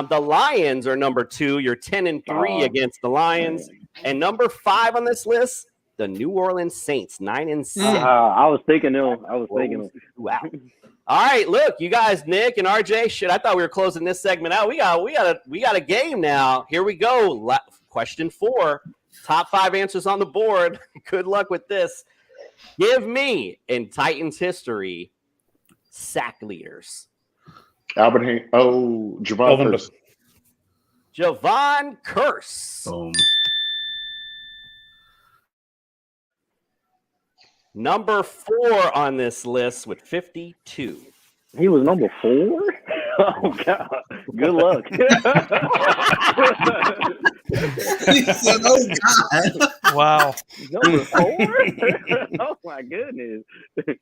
The Lions are number 2. You're 10-3 against the Lions. And number 5 on this list, the New Orleans Saints, 9-6. I was thinking them. Wow. All right, look, you guys, Nick and RJ. Shit, I thought we were closing this segment out. We got a game now. Here we go. Question 4. Top 5 answers on the board. Good luck with this. Give me, in Titans history, sack leaders. Javon Curse. Javon Curse. Boom. Number 4 on this list with 52. He was number 4? Oh, God. Good luck. He said, oh, God. Wow. Number 4? Oh, my goodness. It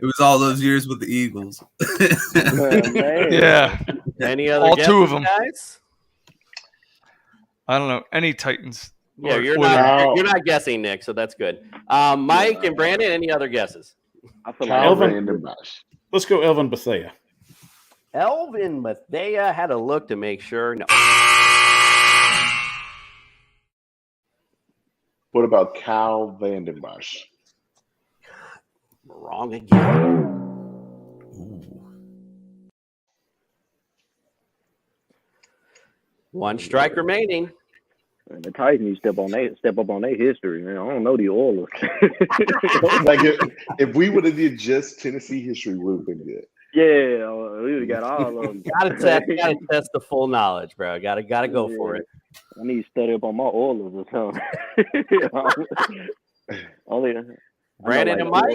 was all those years with the Eagles. Man. Yeah. Any other all guesses, 2 of them. guys? I don't know. Any Titans. Yeah, you're not guessing, Nick, so that's good. Mike and Brandon, any other guesses? I feel like Let's go Elvin Bethea. Elvin Bethea had a look to make sure. No. What about Kyle Vanden Bosch? Wrong again. Ooh. 1 strike remaining. And the Titans need to step up on their history, man. I don't know the Oilers. Like if we would have did just Tennessee history, we would have been good. Yeah, we would have got all of them. Gotta test the full knowledge, bro. Gotta go for it. I need to study up on my Oilers or something. Brandon and Mike.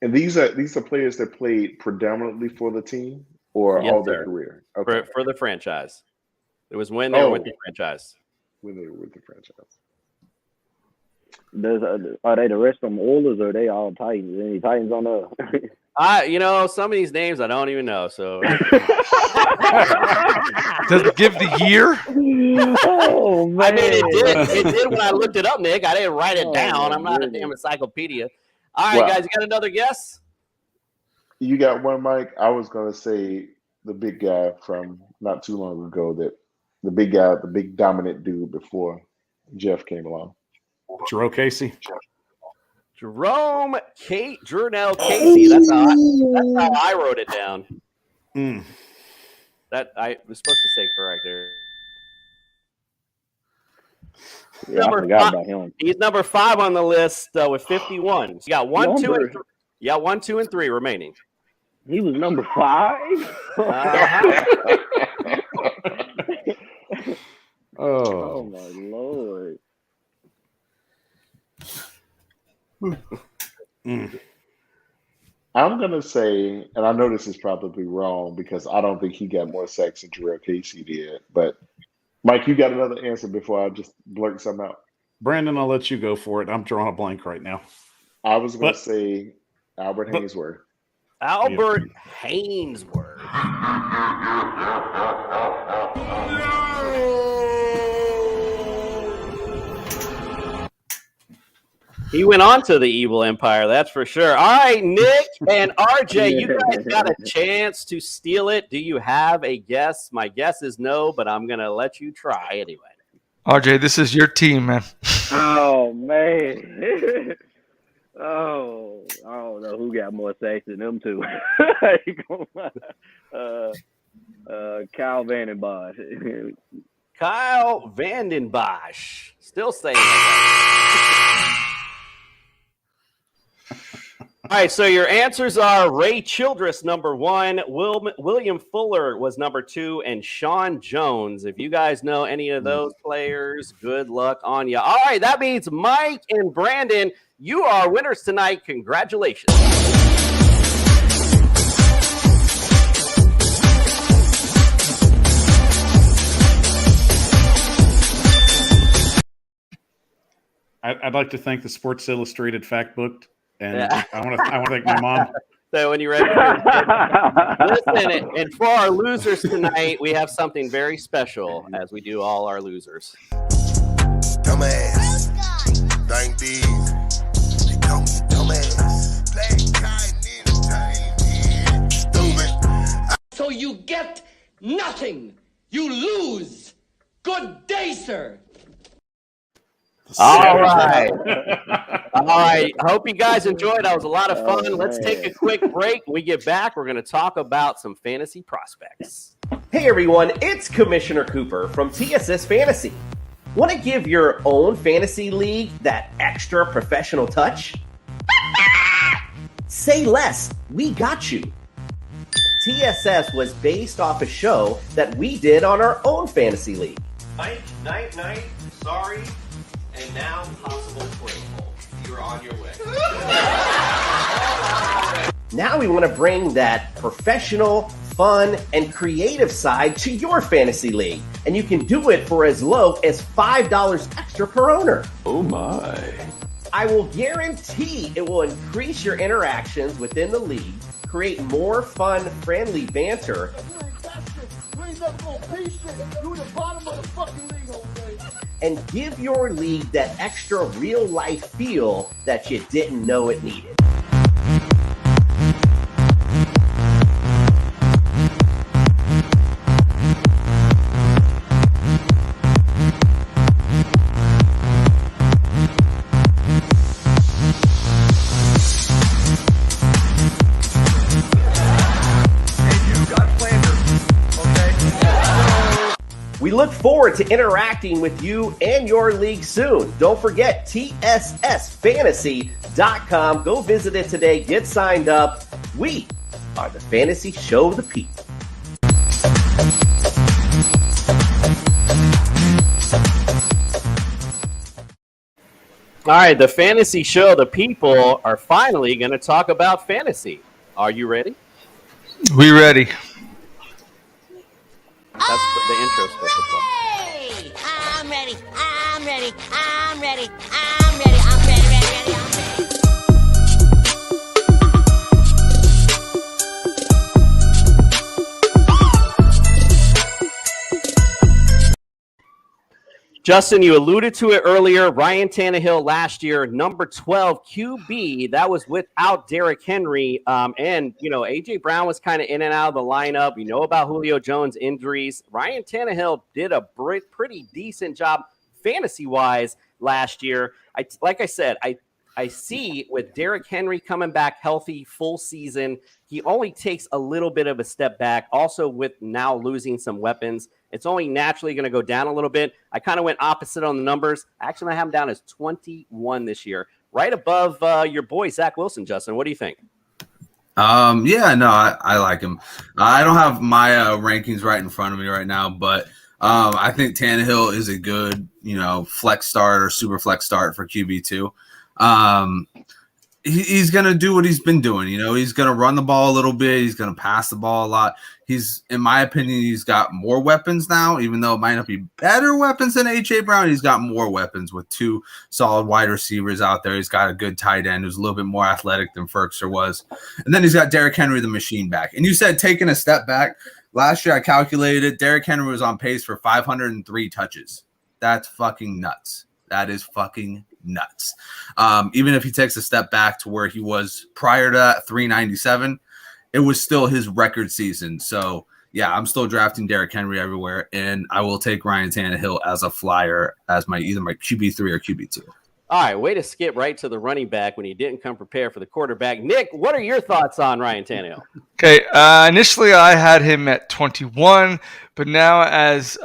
And these are players that played predominantly for the team or Yes, all their sir. career. Okay. For the franchise. It was when they were with the franchise. When they were with the franchise. Are they the rest of them Oilers or are they all Titans? Any Titans on the? Some of these names I don't even know. So does it give the year? Oh man! I mean, it did when I looked it up, Nick. I didn't write it down. I'm not a damn encyclopedia. All right, guys, you got another guess? You got one, Mike. I was gonna say the big guy from not too long ago. The big guy, the big dominant dude before Jeff came along. Jerome Casey. Jurnell Casey. That's how I wrote it down. That I was supposed to say correct there. Yeah, I forgot about him. He's number 5 on the list with 51. So you got 1, 2, and 3. You got 1, 2, and 3 remaining. He was number 5. Oh my Lord. I'm gonna say, and I know this is probably wrong because I don't think he got more sacks than Jerome Casey did. But Mike, you got another answer before I just blurt something out? Brandon, I'll let you go for it. I'm drawing a blank right now. I was gonna say Albert Hainsworth. Albert Hainsworth. He went on to the evil empire, that's for sure. All right, Nick and RJ, you guys got a chance to steal it. Do you have a guess? My guess is no, but I'm going to let you try anyway. RJ, this is your team, man. Oh, man. Oh, I don't know who got more sacks than them two. Kyle Vanden Bosch. Kyle Vanden Bosch. Still saying that. All right, so your answers are Ray Childress, number 1, William Fuller was number 2, and Sean Jones. If you guys know any of those players, good luck on you. All right, that means Mike and Brandon, you are winners tonight. Congratulations. I'd like to thank the Sports Illustrated Fact Book. And I want to thank my mom So when you're ready, listen. And for our losers tonight, we have something very special, as we do all our losers. Dumbass. Thank these. They call me dumbass. Stupid. So you get nothing. You lose. Good day, sir. All right. All right. I hope you guys enjoyed. That was a lot of fun. Let's take a quick break. When we get back, we're going to talk about some fantasy prospects. Hey, everyone. It's Commissioner Cooper from TSS Fantasy. Want to give your own fantasy league that extra professional touch? Say less. We got you. TSS was based off a show that we did on our own fantasy league. Night, sorry, and now possible play hole. You're on your way. Now we want to bring that professional, fun, and creative side to your fantasy league. And you can do it for as low as $5 extra per owner. Oh my. I will guarantee it will increase your interactions within the league, create more fun, friendly banter, and give your league that extra real-life feel that you didn't know it needed. We look forward to interacting with you and your league soon. Don't forget TSSFantasy.com. Go visit it today. Get signed up. We are the fantasy show of the people. All right, the fantasy show, the people are finally going to talk about fantasy. Are you ready? We ready. That's the intro supposed to play. Hey, I'm ready. I'm ready. I'm ready. I'm ready. I'm ready. Ready. Ready. I'm ready. Justin, you alluded to it earlier. Ryan Tannehill last year, number 12 QB. That was without Derrick Henry. And, A.J. Brown was kind of in and out of the lineup. You know about Julio Jones' injuries. Ryan Tannehill did a pretty decent job fantasy-wise last year. Like I said, I see with Derrick Henry coming back healthy full season, he only takes a little bit of a step back. Also, with now losing some weapons, it's only naturally going to go down a little bit. I kind of went opposite on the numbers. Actually, I have him down as 21 this year, right above your boy Zach Wilson. Justin, what do you think? I like him. I don't have my rankings right in front of me right now, but I think Tannehill is a good, flex start or super flex start for QB2. He's going to do what he's been doing. He's going to run the ball a little bit. He's going to pass the ball a lot. In my opinion, he's got more weapons now, even though it might not be better weapons than A.J. Brown. He's got more weapons with two solid wide receivers out there. He's got a good tight end who's a little bit more athletic than Ferkser was. And then he's got Derrick Henry, the machine, back. And you said taking a step back. Last year I calculated Derrick Henry was on pace for 503 touches. That's fucking nuts. That is fucking nuts. Even if he takes a step back to where he was prior to that, 397, it was still his record season. So, yeah, I'm still drafting Derrick Henry everywhere, and I will take Ryan Tannehill as a flyer as either my QB3 or QB2. All right, way to skip right to the running back when you didn't come prepared for the quarterback. Nick, what are your thoughts on Ryan Tannehill? Okay, initially I had him at 21, but now as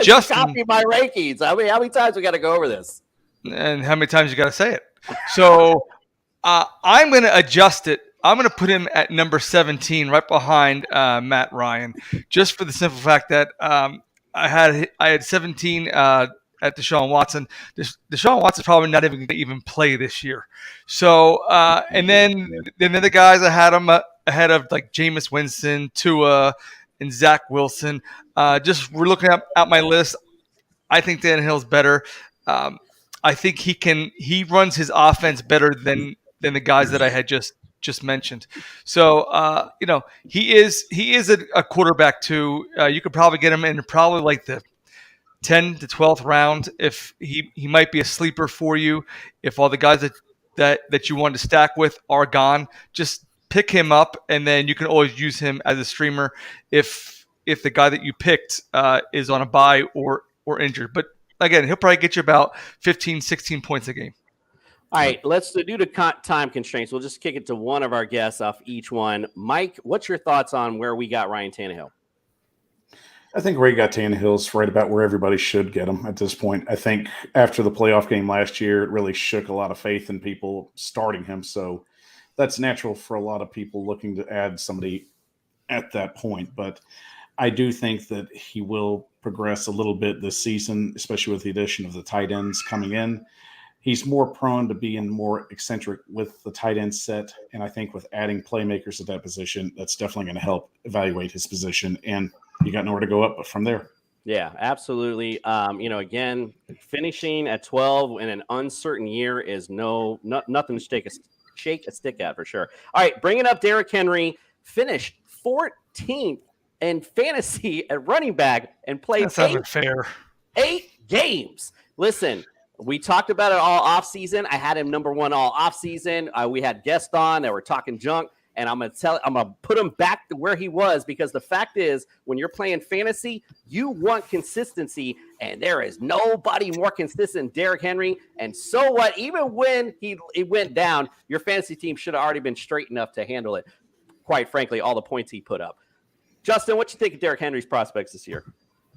Justin copied my rankings. How many times we got to go over this? And how many times you got to say it? So I'm going to adjust it. I'm going to put him at number 17, right behind Matt Ryan, just for the simple fact that I had 17 at Deshaun Watson. Deshaun Watson's probably not even going to even play this year. So and then the guys I had him ahead of, like Jameis Winston, Tua, and Zach Wilson. Just we're looking at my list. I think Tannehill's better. I think he runs his offense better than the guys that I had just just mentioned. So he is a quarterback too. You could probably get him in probably like the 10th to 12th round. If he might be a sleeper for you. If all the guys that you want to stack with are gone, just pick him up, and then you can always use him as a streamer if the guy that you picked is on a bye or injured. But again, he'll probably get you about 15, 16 points a game. All right, let's do the time constraints. We'll just kick it to one of our guests off each one. Mike, what's your thoughts on where we got Ryan Tannehill? I think Ray got Tannehill's right about where everybody should get him at this point. I think after the playoff game last year, it really shook a lot of faith in people starting him. So that's natural for a lot of people looking to add somebody at that point. But I do think that he will progress a little bit this season, especially with the addition of the tight ends coming in. He's more prone to being more eccentric with the tight end set. And I think with adding playmakers at that position, that's definitely going to help evaluate his position. And you got nowhere to go up but from there. Yeah, absolutely. Again, finishing at 12 in an uncertain year is nothing to shake a stick at for sure. All right, bringing up Derrick Henry, finished 14th in fantasy at running back and played That's not fair. 8 games. Listen, we talked about it all offseason. I had him number 1 all offseason. We had guests on that were talking junk. And I'm gonna put him back to where he was, because the fact is, when you're playing fantasy, you want consistency, and there is nobody more consistent than Derrick Henry. And so what? Even when he went down, your fantasy team should have already been straight enough to handle it. Quite frankly, all the points he put up. Justin, what you think of Derrick Henry's prospects this year?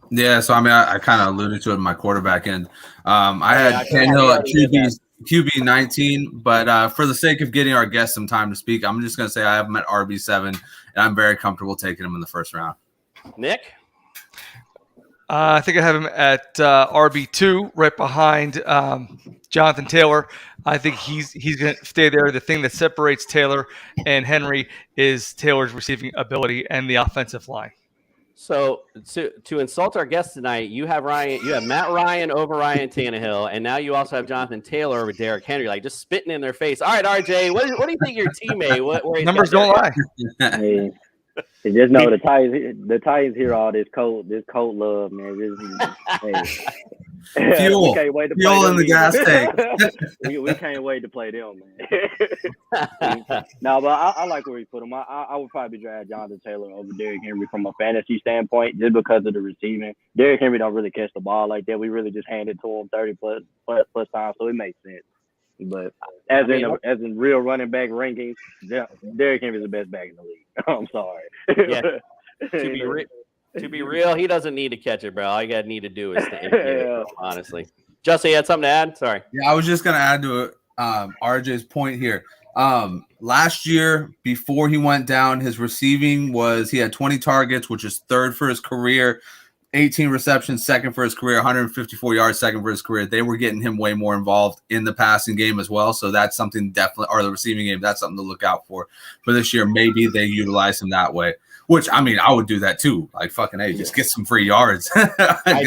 Yeah, so I kind of alluded to it in my quarterback end. I had Tannehill at QB 19, but for the sake of getting our guests some time to speak, I'm just going to say I have him at RB7, and I'm very comfortable taking him in the first round. Nick? I think I have him at RB2, right behind Jonathan Taylor. I think he's going to stay there. The thing that separates Taylor and Henry is Taylor's receiving ability and the offensive line. So to insult our guest tonight, you have Matt Ryan over Ryan Tannehill, and now you also have Jonathan Taylor over Derrick Henry, like just spitting in their face. All right, RJ, what do you think your teammate? Numbers don't lie. Hey, just know the Titans hear all this cold love, man. Fuel, we can't wait to play fuel them in the gas tank. we can't wait to play them, man. No, but I like where he put him. I would probably draft Jonathan Taylor over Derrick Henry from a fantasy standpoint, just because of the receiving. Derrick Henry don't really catch the ball like that. We really just hand it to him 30 plus times, so it makes sense. But as in real running back rankings, Derrick Henry is the best back in the league. I'm sorry. Yeah. To be real, he doesn't need to catch it, bro. All you need to do is stand it, honestly. Justin, you had something to add? Sorry. Yeah, I was just going to add to RJ's point here. Last year, before he went down, his receiving he had 20 targets, which is 3rd for his career, 18 receptions, 2nd for his career, 154 yards, 2nd for his career. They were getting him way more involved in the passing game as well. So that's something or the receiving game, that's something to look out for this year. Maybe they utilize him that way, which, I mean, I would do that too. Like, fucking, hey, just get some free yards. I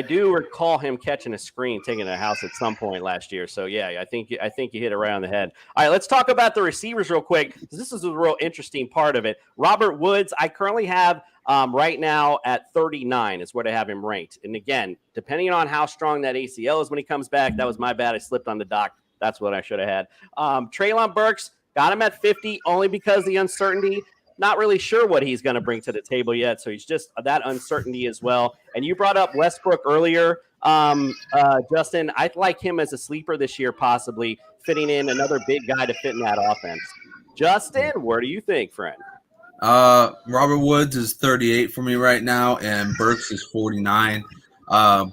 do recall him catching a screen, taking a house at some point last year. So, yeah, I think you hit it right on the head. All right, let's talk about the receivers real quick. This is a real interesting part of it. Robert Woods, I currently have right now at 39 is where I have him ranked. And again, depending on how strong that ACL is when he comes back, that was my bad. I slipped on the dock. That's what I should have had. Treylon Burks, got him at 50 only because the uncertainty. Not really sure what he's going to bring to the table yet. So he's just that uncertainty as well. And you brought up Westbrook earlier. Justin, I'd like him as a sleeper this year, possibly fitting in another big guy to fit in that offense. Justin, what do you think, friend? Robert Woods is 38 for me right now, and Burks is 49.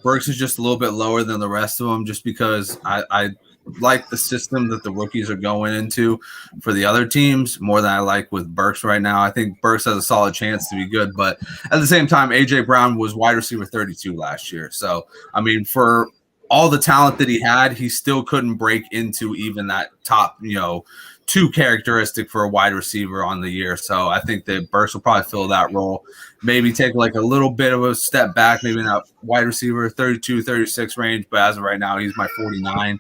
Burks is just a little bit lower than the rest of them just because I like the system that the rookies are going into for the other teams more than I like with Burks right now. I think Burks has a solid chance to be good, but at the same time, A.J. Brown was wide receiver 32 last year. So, I mean, for all the talent that he had, he still couldn't break into even that top, 2 characteristic for a wide receiver on the year. So I think that Burks will probably fill that role, maybe take like a little bit of a step back, maybe in that wide receiver 32, 36 range. But as of right now, he's my 49.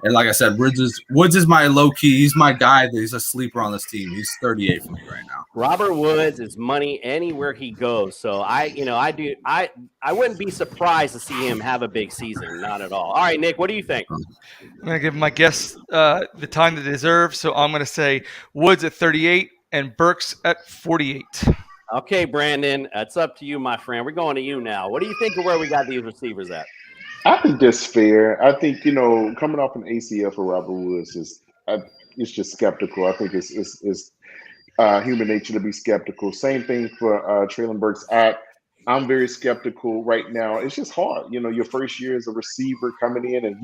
And like I said, Woods is my low key. He's my guy. He's a sleeper on this team. He's 38 for me right now. Robert Woods is money anywhere he goes. So I wouldn't be surprised to see him have a big season. Not at all. All right, Nick, what do you think? I'm going to give my guests the time they deserve. So I'm going to say Woods at 38 and Burks at 48. Okay, Brandon, it's up to you, my friend. We're going to you now. What do you think of where we got these receivers at? I think that's fair. I think coming off an ACL for Robert Woods it's just skeptical. I think it's human nature to be skeptical. Same thing for Traylon Burks. I'm very skeptical right now. It's just hard. Your first year as a receiver coming in, and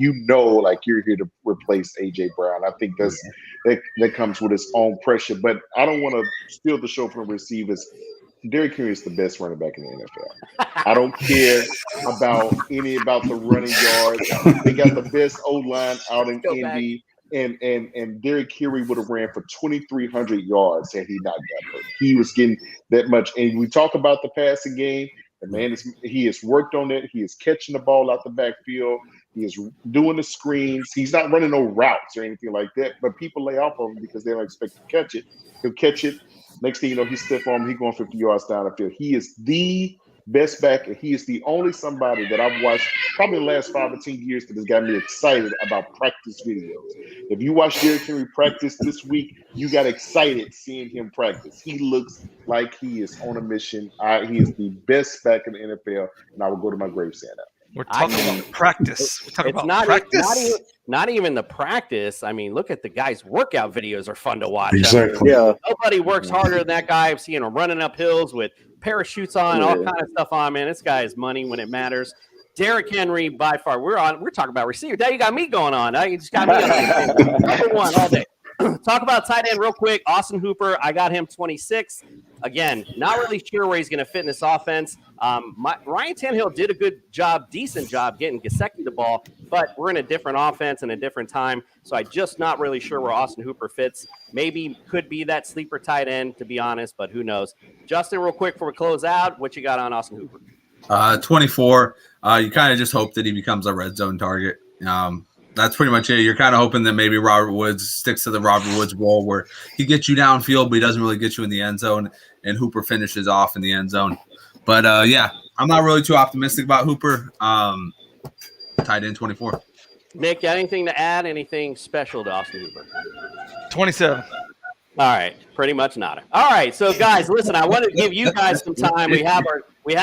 like you're here to replace AJ Brown. I think that comes with its own pressure. But I don't want to steal the show from receivers. Derrick Henry is the best running back in the NFL. I don't care about the running yards. They got the best O-line out in Indy. And Derrick Henry would have ran for 2,300 yards had he not got hurt. He was getting that much. And we talk about the passing game. The man he has worked on it. He is catching the ball out the backfield. He is doing the screens. He's not running no routes or anything like that. But people lay off of him because they don't expect to catch it. He'll catch it. Next thing you know, he's stiff arm. He's going 50 yards down the field. He is the best back, and he is the only somebody that I've watched probably the last 5 or 10 years that has got me excited about practice videos. If you watch Derrick Henry practice this week, you got excited seeing him practice. He looks like he is on a mission. He is the best back in the NFL, and I will go to my grave saying that. We're talking about practice. We're talking about practice. Not even the practice. I mean, look at the guy's workout videos are fun to watch. Exactly. I mean, nobody works harder than that guy. I've seen him running up hills with parachutes on, all kind of stuff on, man. This guy is money when it matters. Derrick Henry, by far, we're talking about receiver. Now you got me going on. You just got me on number one all day. Talk about tight end real quick. Austin Hooper, I got him 26. Again, not really sure where he's going to fit in this offense. Ryan Tannehill did a decent job getting Gesicki the ball, but we're in a different offense and a different time, so I'm just not really sure where Austin Hooper fits. Maybe could be that sleeper tight end, to be honest, but who knows. Justin, real quick before we close out, what you got on Austin Hooper? 24. You kind of just hope that he becomes a red zone target. That's pretty much it. You're kind of hoping that maybe Robert Woods sticks to the Robert Woods role where he gets you downfield, but he doesn't really get you in the end zone, and Hooper finishes off in the end zone. But, I'm not really too optimistic about Hooper. Tight end 24. Nick, got anything to add? Anything special to Austin Hooper? 27. All right, pretty much not. All right, so guys, listen, I want to give you guys some time. We have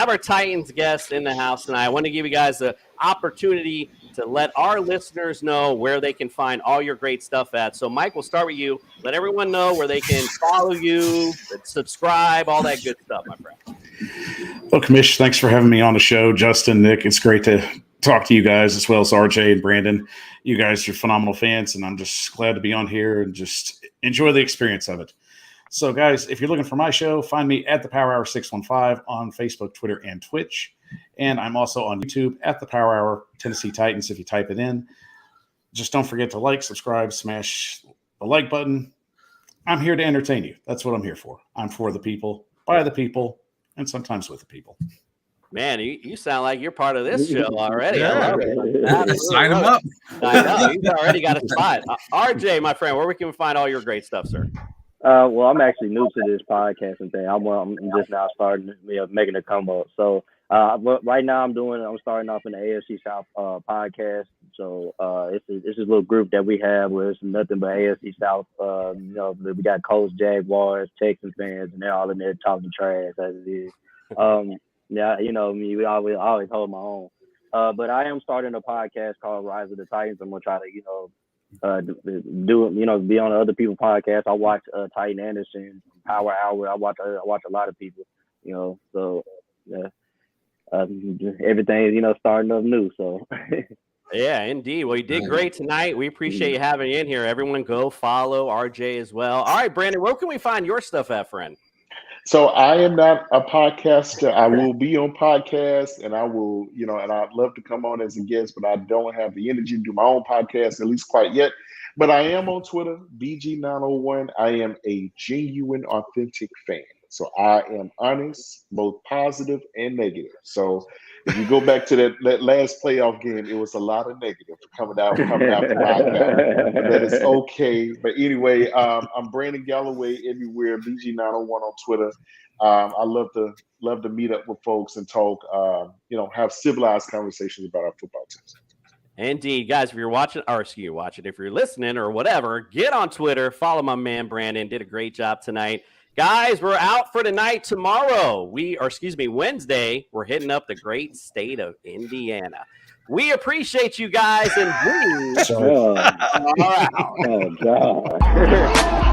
our Titans guests in the house tonight. I want to give you guys the opportunity to let our listeners know where they can find all your great stuff at. So, Mike, we'll start with you. Let everyone know where they can follow you, subscribe, all that good stuff, my friend. Well, Commish, thanks for having me on the show. Justin, Nick, it's great to talk to you guys as well as RJ and Brandon. You guys are phenomenal fans, and I'm just glad to be on here and just enjoy the experience of it. So, guys, if you're looking for my show, find me at the Power Hour 615 on Facebook, Twitter, and Twitch. And I'm also on YouTube at the Power Hour Tennessee Titans if you type it in. Just don't forget to like, subscribe, smash the like button. I'm here to entertain you. That's what I'm here for. I'm for the people, by the people, and sometimes with the people. Man, you sound like you're part of this show already. Yeah. I love it. Sign him up. I know. He's already got a spot. RJ, my friend, where we can find all your great stuff, sir? Well, I'm actually new to this podcasting thing. I'm just now starting, making a come up. So right now I'm starting off in the AFC South podcast. So it's this little group that we have where it's nothing but AFC South. We got Colts, Jaguars, Texans fans, and they're all in there talking trash as it is. Yeah, you know me, we always hold my own. But I am starting a podcast called Rise of the Titans. I'm gonna try to, be on other people's podcasts. I watch Titan Anderson, Power Hour. I watch a lot of people, so everything is, starting up new. So. Yeah, indeed. Well, you did great tonight. We appreciate you having you in here. Everyone go follow RJ as well. All right, Brandon, where can we find your stuff at, friend? So I am not a podcaster. I will be on podcasts, and I will, and I'd love to come on as a guest, but I don't have the energy to do my own podcast, at least quite yet. But I am on Twitter, BG901. I am a genuine, authentic fan. So I am honest, both positive and negative. So if you go back to that last playoff game, it was a lot of negative coming out from my guy. But that is okay. But anyway, I'm Brandon Galloway everywhere, BG901 on Twitter. I love to meet up with folks and talk, have civilized conversations about our football teams. Indeed, guys, if you're watching, if you're listening or whatever, get on Twitter, follow my man Brandon. Did a great job tonight. Guys, we're out for tonight. Tomorrow, Wednesday, we're hitting up the great state of Indiana. We appreciate you guys, and we Oh, God.